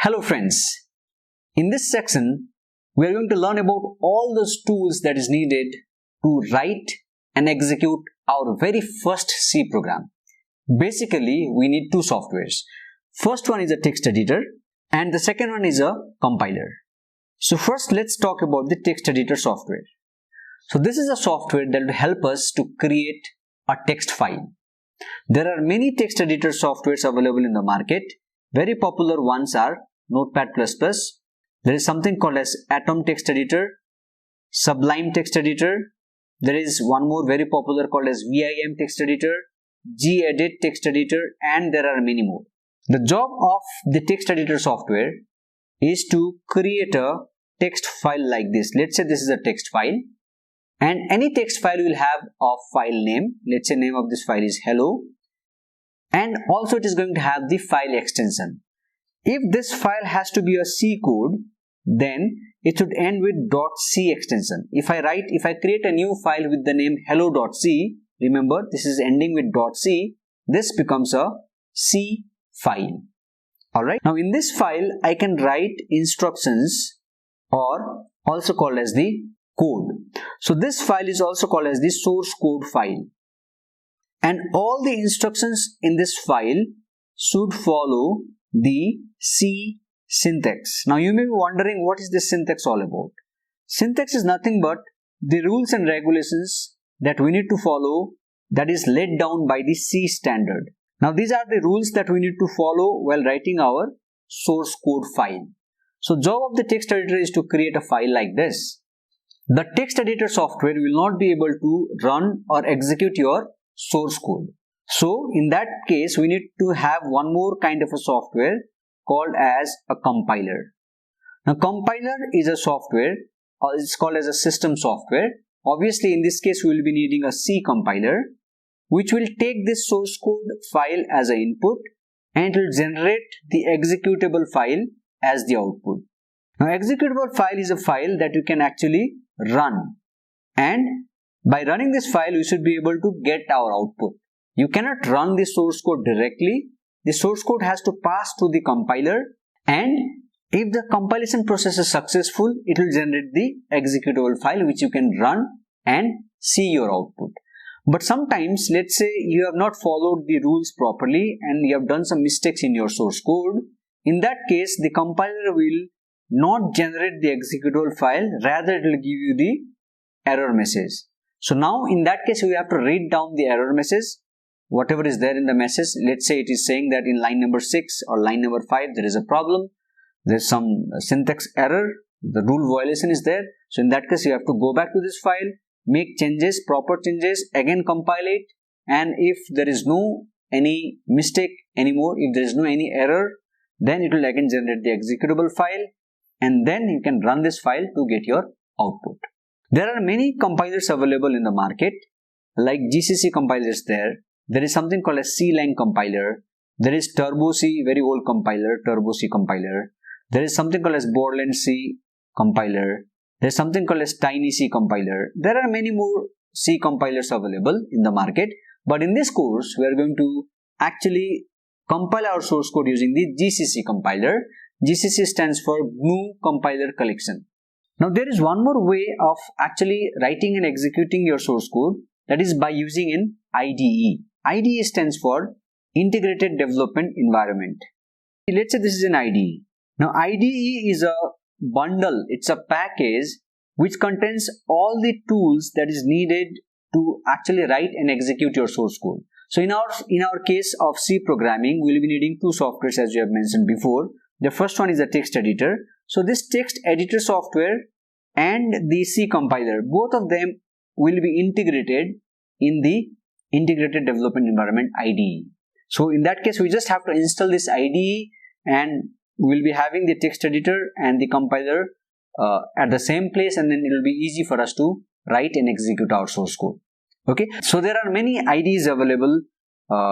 Hello friends, in this section we are going to learn about all those tools that is needed to write and execute our very first C program. Basically we need two softwares. First one is a text editor and the second one is a compiler. So first let's talk about the text editor software. So this is a software that will help us to create a text file. There are many text editor softwares available in the market. Very popular ones are Notepad++. There is something called as Atom text editor, Sublime text editor. There is one more very popular called as Vim text editor, gedit text editor, and there are many more. The job of the text editor software is to create a text file like this. Let's say this is a text file, and any text file will have a file name. Let's say name of this file is hello, and also it is going to have the file extension. If this file has to be a C code, then it should end with .c extension. If I create a new file with the name hello.c, remember this is ending with .c, this becomes a C file. Alright, now in this file I can write instructions, or also called as the code. So this file is also called as the source code file. And all the instructions in this file should follow the C syntax. Now you may be wondering, what is this syntax all about? Syntax is nothing but the rules and regulations that we need to follow, that is laid down by the C standard. Now these are the rules that we need to follow while writing our source code file. So job of the text editor is to create a file like this. The text editor software will not be able to run or execute your source code. So in that case we need to have one more kind of a software called as a compiler. Now compiler is a software, or it's called as a system software. Obviously in this case we will be needing a C compiler, which will take this source code file as an input and it will generate the executable file as the output. Now executable file is a file that you can actually run, and by running this file we should be able to get our output. You cannot run the source code directly. The source code has to pass through the compiler, and if the compilation process is successful, it will generate the executable file which you can run and see your output. But sometimes, let's say you have not followed the rules properly and you have done some mistakes in your source code. In that case, the compiler will not generate the executable file, rather it will give you the error message. So now in that case we have to read down the error message, whatever is there in the message. Let's say it is saying that in line number 6 or line number 5 there is a problem, there is some syntax error, the rule violation is there. So in that case you have to go back to this file, make changes, proper changes, again compile it, and if there is no any mistake anymore, if there is no any error, then it will again generate the executable file, and then you can run this file to get your output. There are many compilers available in the market, like GCC compilers there. There is something called a C-line compiler. There is Turbo C, very old compiler, Turbo C compiler. There is something called as Borland C compiler. There is something called as Tiny C compiler. There are many more C compilers available in the market. But in this course, we are going to actually compile our source code using the GCC compiler. GCC stands for GNU Compiler Collection. Now there is one more way of actually writing and executing your source code, that is by using an IDE. IDE stands for Integrated Development Environment. Let's say this is an IDE. Now IDE is a bundle, it's a package which contains all the tools that is needed to actually write and execute your source code. So in our case of C programming, we will be needing two softwares as we have mentioned before. The first one is the text editor. So this text editor software and the C compiler, both of them will be integrated in the Integrated Development Environment IDE. So in that case, we just have to install this IDE and we will be having the text editor and the compiler at the same place, and then it will be easy for us to write and execute our source code. Okay, so there are many IDEs available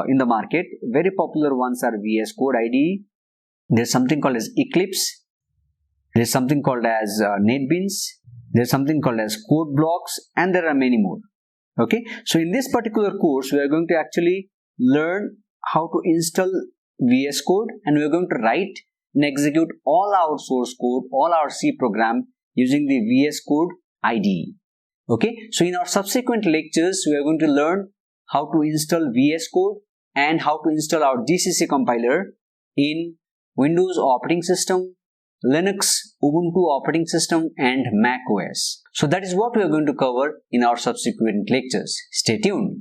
in the market. Very popular ones are VS Code IDE. There's something called as Eclipse. There's something called as NetBeans. There's something called as Code Blocks, and there are many more. Okay, so in this particular course, we are going to actually learn how to install VS Code, and we are going to write and execute all our source code, all our C program using the VS Code IDE. Okay, so in our subsequent lectures, we are going to learn how to install VS Code and how to install our GCC compiler in Windows operating system, Linux, Ubuntu operating system, and Mac OS. So that is what we are going to cover in our subsequent lectures. Stay tuned.